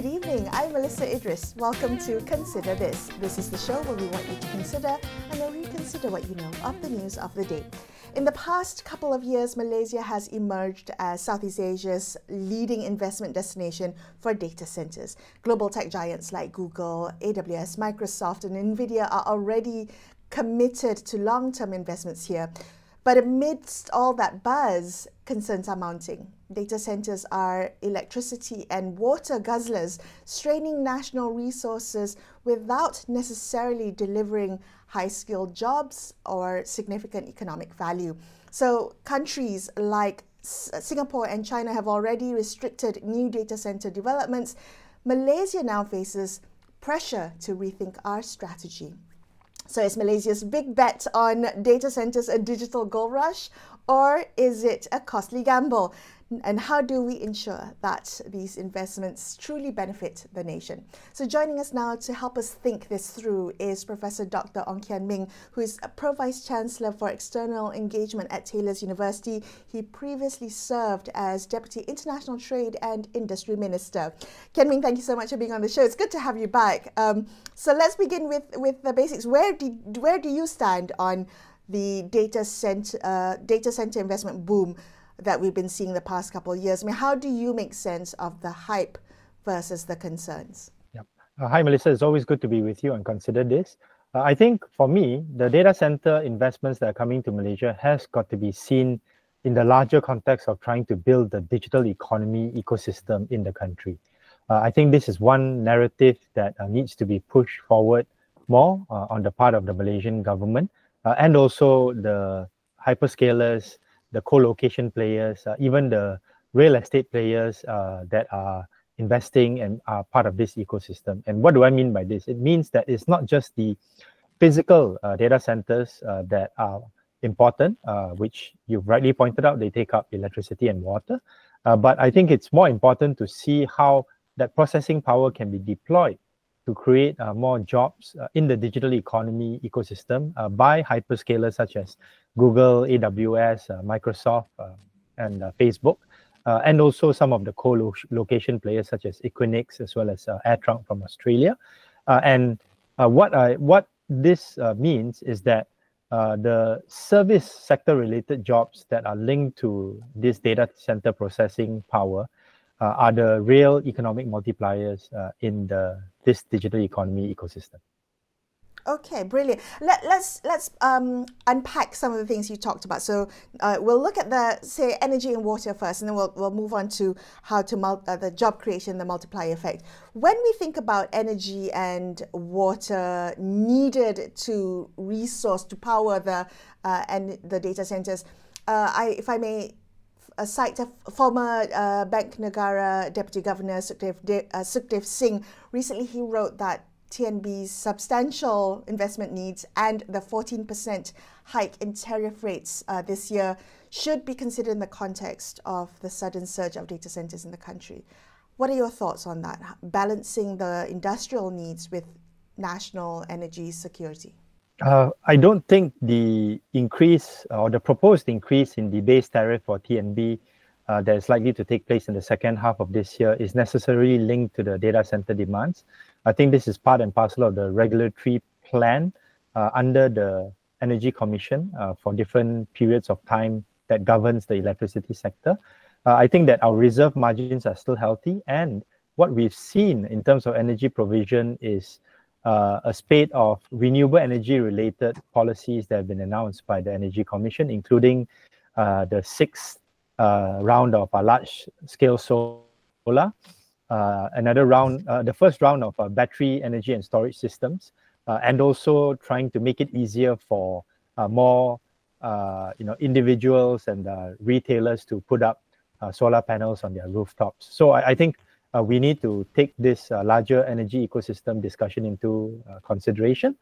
Good evening, I'm Melisa Idris. Welcome to Consider This. This is the show where we want you to consider and then reconsider what you know of the news of the day. In the past couple of years, Malaysia has emerged as Southeast Asia's leading investment destination for data centers. Global tech giants like Google, AWS, Microsoft and Nvidia are already committed to long-term investments here. But amidst all that buzz, concerns are mounting. Data centers are electricity and water guzzlers, straining national resources without necessarily delivering high-skilled jobs or significant economic value. So countries like Singapore and China have already restricted new data center developments. Malaysia now faces pressure to rethink our strategy. So is Malaysia's big bet on data centers a digital gold rush, or is it a costly gamble? And how do we ensure that these investments truly benefit the nation? So joining us now to help us think this through is Professor Dr. Kian Ming, who is a Pro-Vice-Chancellor for External Engagement at Taylor's University. He previously served as Deputy International Trade and Industry Minister. Kian Ming, thank you so much for being on the show. It's good to have you back. So let's begin with the basics. Where do you stand on the data center investment boom that we've been seeing the past couple of years? I mean, how do you make sense of the hype versus the concerns? Yep. Hi, Melissa. It's always good to be with you and consider this. I think for me, the data center investments that are coming to Malaysia has got to be seen in the larger context of trying to build the digital economy ecosystem in the country. I think this is one narrative that needs to be pushed forward more on the part of the Malaysian government and also the hyperscalers, the co-location players, even the real estate players that are investing and are part of this ecosystem. And what do I mean by this? It means that it's not just the physical data centers that are important, which you've rightly pointed out, they take up electricity and water. But I think it's more important to see how that processing power can be deployed to create more jobs in the digital economy ecosystem by hyperscalers such as Google, AWS, Microsoft, and Facebook, and also some of the co-location players such as Equinix as well as AirTrunk from Australia. And what this means is that the service sector related jobs that are linked to this data center processing power are the real economic multipliers in this digital economy ecosystem. Okay, brilliant. Let's unpack some of the things you talked about. So we'll look at the energy and water first, and then we'll move on to how to the job creation, the multiplier effect. When we think about energy and water needed to resource to power the data centers, if I may cite a former Bank Negara Deputy Governor Sukhdev Singh. Recently, he wrote that TNB's substantial investment needs and the 14% hike in tariff rates this year should be considered in the context of the sudden surge of data centers in the country. What are your thoughts on that, balancing the industrial needs with national energy security? I don't think the increase or the proposed increase in the base tariff for TNB that is likely to take place in the second half of this year is necessarily linked to the data center demands. I think this is part and parcel of the regulatory plan under the Energy Commission for different periods of time that governs the electricity sector. I think that our reserve margins are still healthy, and what we've seen in terms of energy provision is a spate of renewable energy related policies that have been announced by the Energy Commission, including the sixth round of large scale solar, another round, the first round of battery energy and storage systems, and also trying to make it easier for more individuals and retailers to put up solar panels on their rooftops. So I think we need to take this larger energy ecosystem discussion into consideration.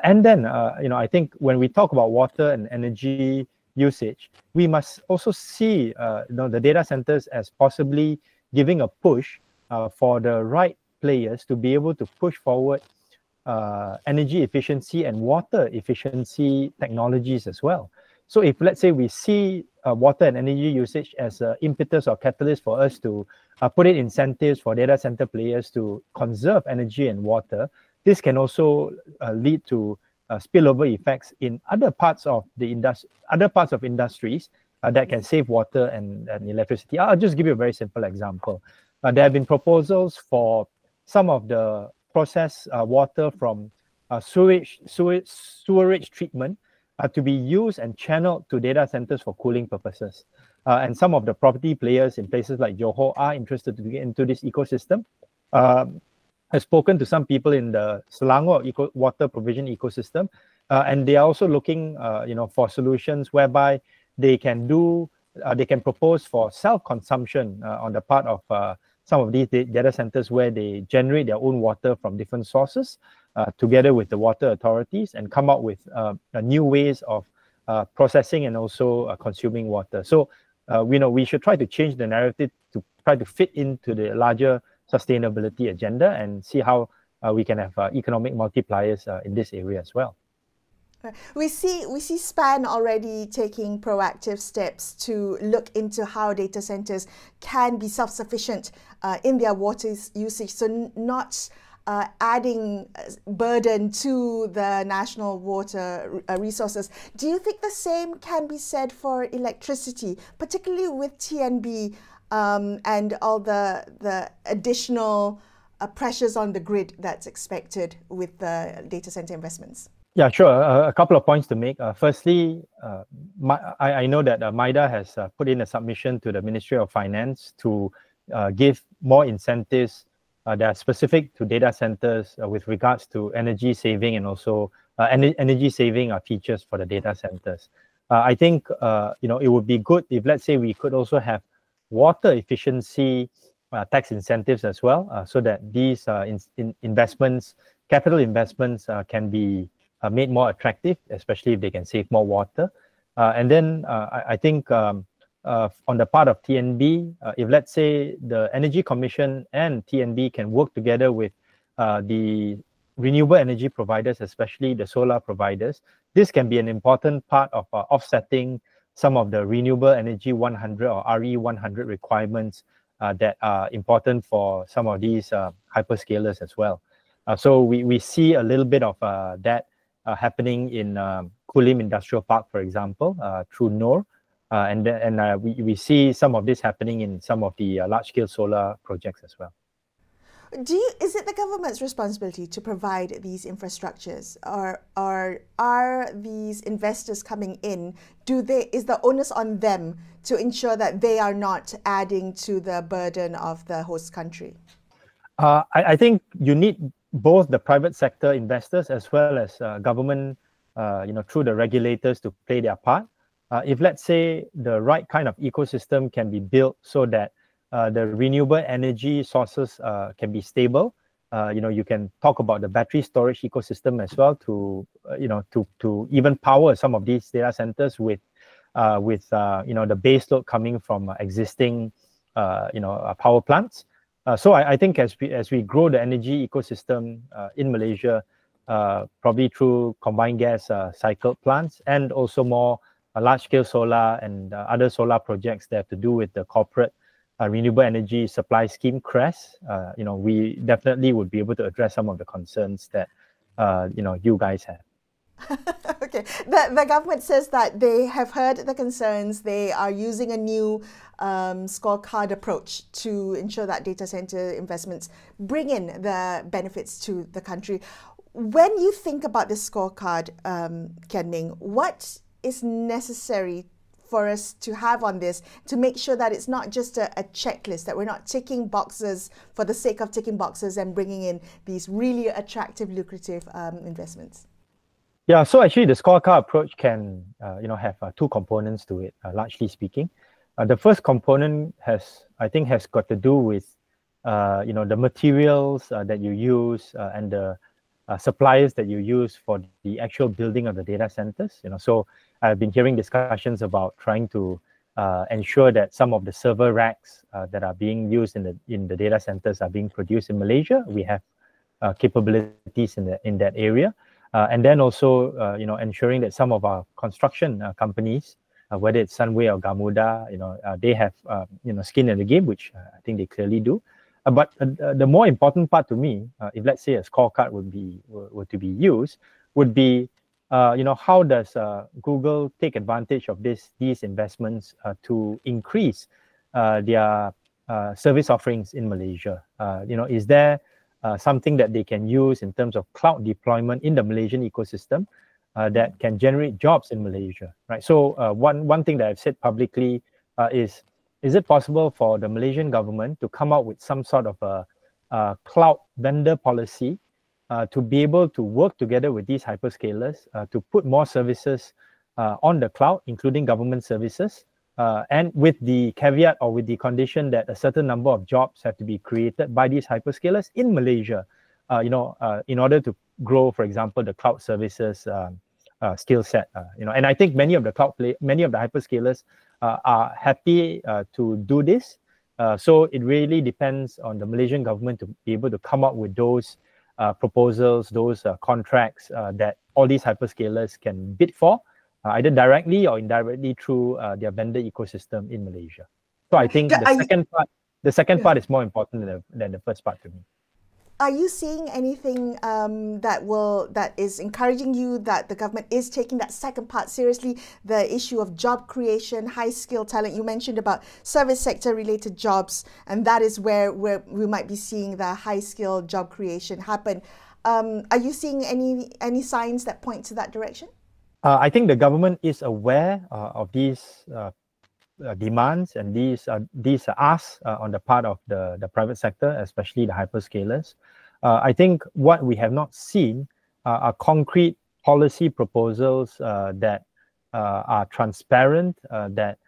And then, I think when we talk about water and energy usage, we must also see the data centers as possibly giving a push for the right players to be able to push forward energy efficiency and water efficiency technologies as well. So if, let's say, we see water and energy usage as an impetus or catalyst for us to put in incentives for data center players to conserve energy and water, this can also lead to spillover effects in other parts of the industries that can save water and electricity. I'll just give you a very simple example. There have been proposals for some of the processed water from sewerage treatment to be used and channeled to data centers for cooling purposes. And some of the property players in places like Johor are interested to get into this ecosystem. I've spoken to some people in the Selangor water provision ecosystem, and they are also looking, for solutions whereby they can propose for self-consumption on the part of some of these data centers where they generate their own water from different sources, together with the water authorities, and come up with new ways of processing and also consuming water. So, we should try to change the narrative to try to fit into the larger sustainability agenda and see how we can have economic multipliers in this area as well. We see SPAN already taking proactive steps to look into how data centers can be self-sufficient in their water usage, so not adding burden to the national water resources. Do you think the same can be said for electricity, particularly with TNB and all the additional pressures on the grid that's expected with the data center investments? Yeah, sure. A couple of points to make. Firstly, I know that MIDA has put in a submission to the Ministry of Finance to give more incentives that are specific to data centers with regards to energy saving and also energy saving features for the data centers. I think it would be good if, let's say, we could also have water efficiency tax incentives as well, so that these investments, capital investments, can be made more attractive, especially if they can save more water. And then I think on the part of TNB, if, let's say, the Energy Commission and TNB can work together with the renewable energy providers, especially the solar providers, this can be an important part of offsetting some of the renewable energy 100 or RE 100 requirements that are important for some of these hyperscalers as well. So we see a little bit of that happening in Kulim Industrial Park, for example, through NOR. And we see some of this happening in some of the large-scale solar projects as well. Is it the government's responsibility to provide these infrastructures, or are these investors coming in? Is the onus on them to ensure that they are not adding to the burden of the host country? I think you need both the private sector investors as well as government, through the regulators to play their part. If, let's say, the right kind of ecosystem can be built so that the renewable energy sources can be stable, you can talk about the battery storage ecosystem as well to even power some of these data centers with the base load coming from existing power plants. So I think as we grow the energy ecosystem in Malaysia, probably through combined gas cycle plants and also more large-scale solar and other solar projects that have to do with the corporate renewable energy supply scheme CRESS, we definitely would be able to address some of the concerns that you guys have. Okay, the government says that they have heard the concerns. They are using a new scorecard approach to ensure that data center investments bring in the benefits to the country. When you think about this scorecard, Kian Ming, what is necessary for us to have on this to make sure that it's not just a checklist, that we're not ticking boxes for the sake of ticking boxes and bringing in these really attractive, lucrative investments? Yeah, so actually the scorecard approach can have two components to it, largely speaking. The first component has got to do with the materials that you use and the suppliers that you use for the actual building of the data centers. So I've been hearing discussions about trying to ensure that some of the server racks that are being used in the data centers are being produced in Malaysia. We have capabilities in that area. And then also, ensuring that some of our construction companies, whether it's Sunway or Gamuda, they have, skin in the game, which I think they clearly do. But the more important part to me, if let's say a scorecard were to be used, would be, how does Google take advantage of these investments to increase their service offerings in Malaysia? Is there something that they can use in terms of cloud deployment in the Malaysian ecosystem that can generate jobs in Malaysia, right? So one thing that I've said publicly is it possible for the Malaysian government to come out with some sort of a cloud vendor policy to be able to work together with these hyperscalers to put more services on the cloud, including government services, and with the caveat or with the condition that a certain number of jobs have to be created by these hyperscalers in Malaysia, in order to grow, for example, the cloud services skill set. And I think many of the hyperscalers are happy to do this. So it really depends on the Malaysian government to be able to come up with those proposals, those contracts that all these hyperscalers can bid for, either directly or indirectly through their vendor ecosystem in Malaysia. So I think the second part is more important than the first part to me. Are you seeing anything that is encouraging you that the government is taking that second part seriously, the issue of job creation, high-skilled talent? You mentioned about service sector-related jobs, and that is where we might be seeing the high-skilled job creation happen. Are you seeing any signs that point to that direction? I think the government is aware of these demands and these asks on the part of the private sector, especially the hyperscalers. I think what we have not seen are concrete policy proposals that are transparent, that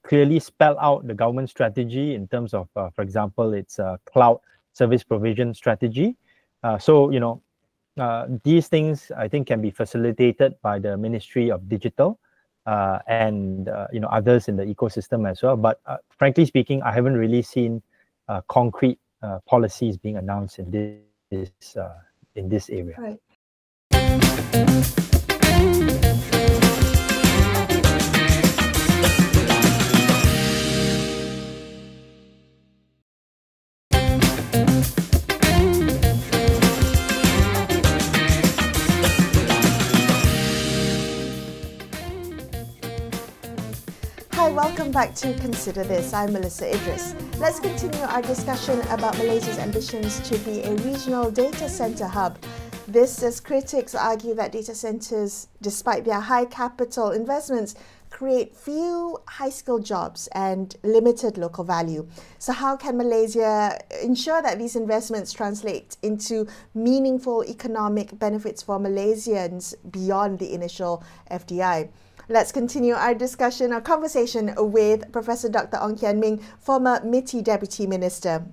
clearly spell out the government strategy in terms of, for example, its cloud service provision strategy. These things, I think, can be facilitated by the Ministry of Digital and others in the ecosystem as well. But frankly speaking, I haven't really seen concrete policies being announced in this area. Right. Welcome back to Consider This. I'm Melisa Idris. Let's continue our discussion about Malaysia's ambitions to be a regional data center hub. This as critics argue that data centers, despite their high capital investments, create few high-skilled jobs and limited local value. So how can Malaysia ensure that these investments translate into meaningful economic benefits for Malaysians beyond the initial FDI? Let's continue our conversation with Professor Dr. Ong Kian Ming, former MITI Deputy Minister.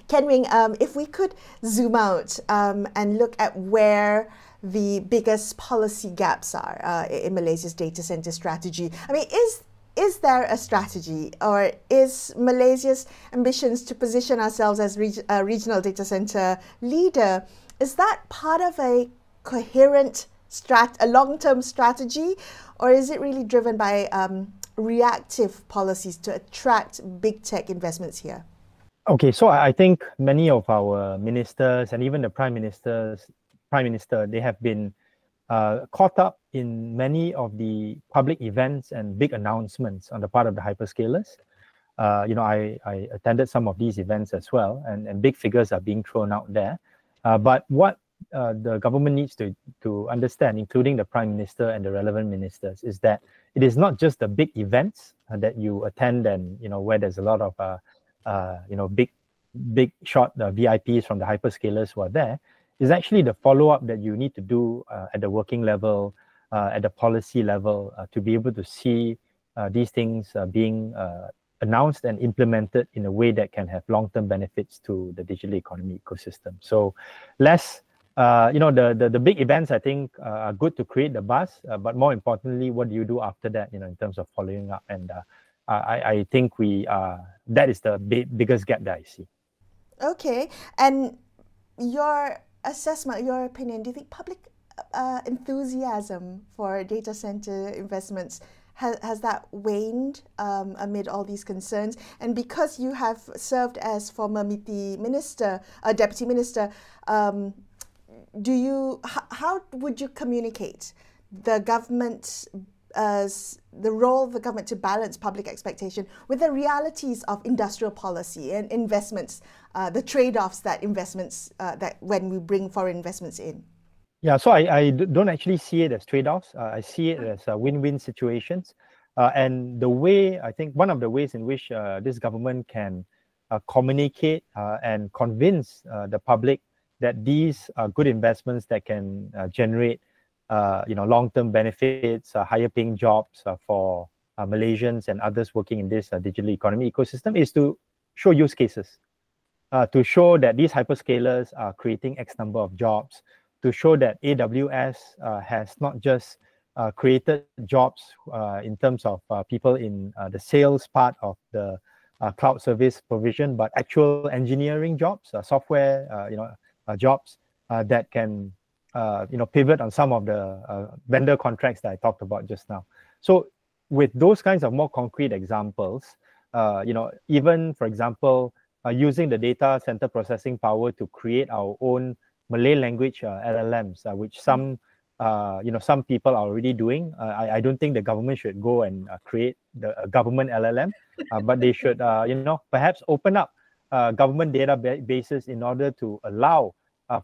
Kian Ming, if we could zoom out and look at where the biggest policy gaps are in Malaysia's data center strategy. I mean, is there a strategy, or is Malaysia's ambitions to position ourselves as a regional data center leader, is that part of a coherent a long-term strategy, or is it really driven by reactive policies to attract big tech investments here? Okay, so I think many of our ministers and even the Prime Minister, they have been caught up in many of the public events and big announcements on the part of the hyperscalers. I attended some of these events as well, and big figures are being thrown out there. But what the government needs to understand, including the Prime Minister and the relevant ministers, is that it is not just the big events that you attend and where there's a lot of big shot VIPs from the hyperscalers who are there. Is actually the follow-up that you need to do at the working level, at the policy level, to be able to see these things being announced and implemented in a way that can have long-term benefits to the digital economy ecosystem. So less the big events, I think, are good to create the buzz, but more importantly, what do you do after that, in terms of following up? And I think that is the biggest gap that I see. Okay. And your assessment, your opinion, do you think public enthusiasm for data center investments, has that waned amid all these concerns? And because you have served as former MITI minister, deputy minister, how would you communicate the government, the role of the government to balance public expectation with the realities of industrial policy and investments, the trade-offs that when we bring foreign investments in? Yeah, so I don't actually see it as trade-offs. I see it as win-win situations. And the way, I think one of the ways in which this government can communicate and convince the public that these are good investments that can generate long-term benefits, higher paying jobs for Malaysians and others working in this digital economy ecosystem is to show use cases, to show that these hyperscalers are creating X number of jobs, to show that AWS has not just created jobs in terms of people in the sales part of the cloud service provision, but actual engineering jobs, software jobs that can pivot on some of the vendor contracts that I talked about just now. So with those kinds of more concrete examples, even for example, using the data center processing power to create our own Malay language LLMs, which some people are already doing. I don't think the government should go and create the government LLM, but they should, perhaps open up government databases in order to allow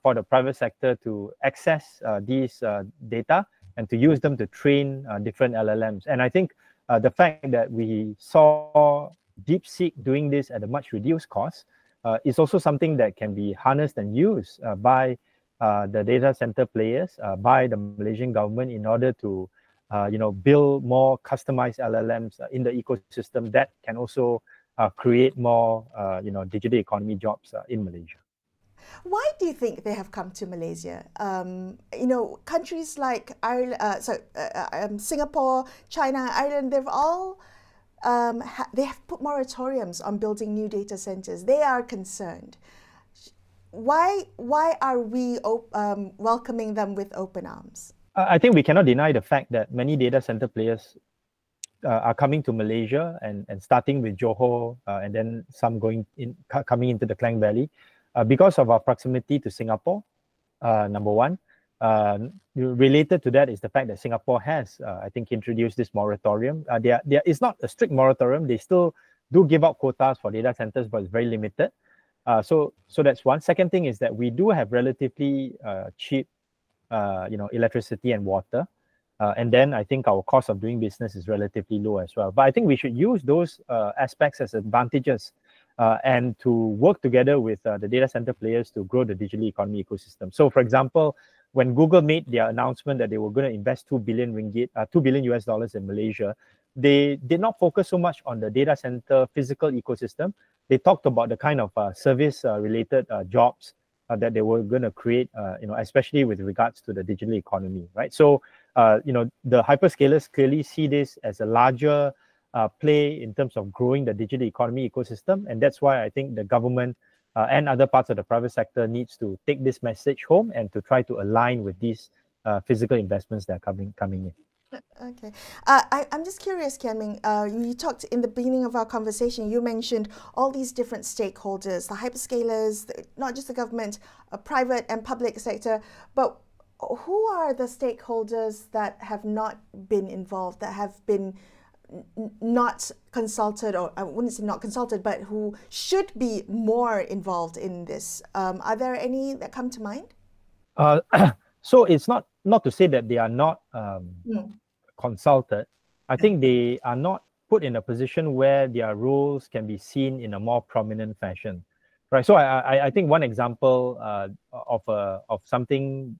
for the private sector to access these data and to use them to train different LLMs. And I think the fact that we saw DeepSeek doing this at a much reduced cost is also something that can be harnessed and used by the data center players, by the Malaysian government in order to build more customized LLMs in the ecosystem that can also create more digital economy jobs in Malaysia. Why do you think they have come to Malaysia? Countries like Singapore, China, Ireland, they've all they have put moratoriums on building new data centers. They are concerned. Why are we welcoming them with open arms? I think we cannot deny the fact that many data center players are coming to Malaysia and starting with Johor and then some coming into the Klang Valley because of our proximity to Singapore, number one. Related to that is the fact that Singapore has, I think, introduced this moratorium. It's not a strict moratorium. They still do give out quotas for data centers, but it's very limited. So that's one. Second thing is that we do have relatively cheap, electricity and water. And then I think our cost of doing business is relatively low as well. But I think we should use those aspects as advantages and to work together with the data center players to grow the digital economy ecosystem. So for example, when Google made their announcement that they were going to invest $2 billion US in Malaysia, they did not focus so much on the data center physical ecosystem. They talked about the kind of service-related jobs that they were going to create, especially with regards to the digital economy, right? So, the hyperscalers clearly see this as a larger play in terms of growing the digital economy ecosystem, and that's why I think the government and other parts of the private sector needs to take this message home and to try to align with these physical investments that are coming in. Okay. I'm just curious, Kian Ming, you talked in the beginning of our conversation, you mentioned all these different stakeholders, the hyperscalers, not just the government, private and public sector, but who are the stakeholders that have not been involved, that have been not consulted, or I wouldn't say not consulted, but who should be more involved in this? Are there any that come to mind? So it's not to say that they are not consulted. I think they are not put in a position where their roles can be seen in a more prominent fashion, right? So I think one example of something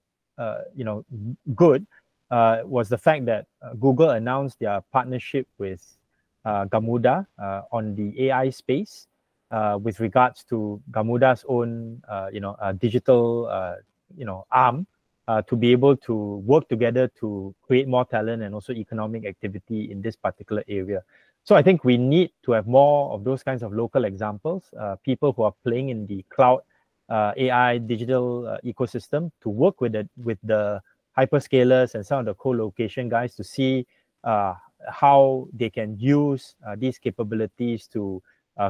good was the fact that Google announced their partnership with Gamuda on the AI space with regards to Gamuda's own digital arm to be able to work together to create more talent and also economic activity in this particular area. So I think we need to have more of those kinds of local examples, people who are playing in the cloud AI digital ecosystem to work with the hyperscalers and some of the co-location guys to see how they can use these capabilities to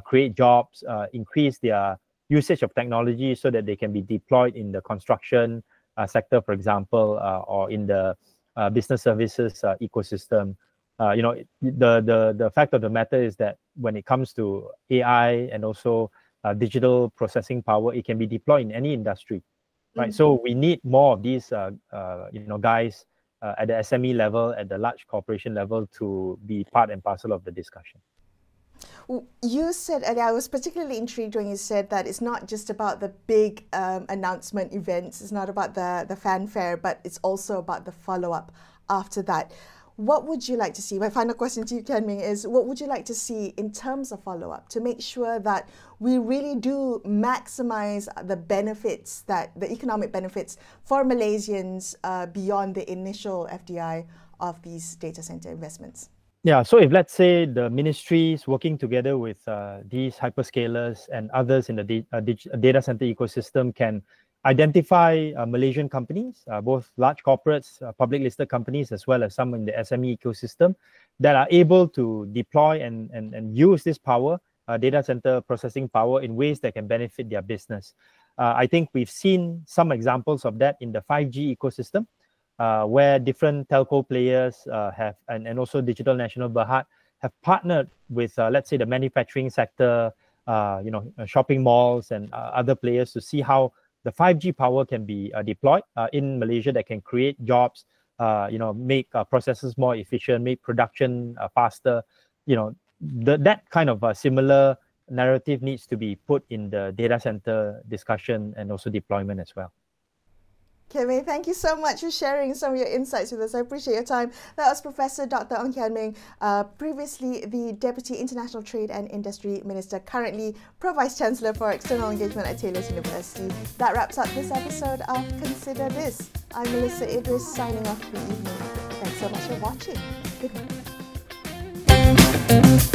create jobs, increase their usage of technology so that they can be deployed in the construction sector, for example, or in the business services ecosystem. The fact of the matter is that when it comes to AI and also digital processing power, it can be deployed in any industry, right? So we need more of these, guys at the SME level, at the large corporation level, to be part and parcel of the discussion. You said, and I was particularly intrigued when you said that it's not just about the big announcement events, it's not about the fanfare, but it's also about the follow-up after that. What would you like to see? My final question to you, Kian Ming, is what would you like to see in terms of follow-up to make sure that we really do maximize the benefits, the economic benefits for Malaysians beyond the initial FDI of these data center investments? Yeah, so if let's say the ministries working together with these hyperscalers and others in the data center ecosystem can identify Malaysian companies, both large corporates, public listed companies, as well as some in the SME ecosystem that are able to deploy and use this power, data center processing power, in ways that can benefit their business. I think we've seen some examples of that in the 5G ecosystem, where different telco players and also Digital National Berhad have partnered with, let's say, the manufacturing sector, shopping malls and other players to see how the 5G power can be deployed in Malaysia that can create jobs, make processes more efficient, make production faster. That kind of similar narrative needs to be put in the data center discussion and also deployment as well. Kian, thank you so much for sharing some of your insights with us. I appreciate your time. That was Professor Dr. Kian Ming, previously the Deputy International Trade and Industry Minister, currently Pro-Vice-Chancellor for External Engagement at Taylor's University. That wraps up this episode of Consider This. I'm Melisa Idris, signing off for the evening. Thanks so much for watching. Good night.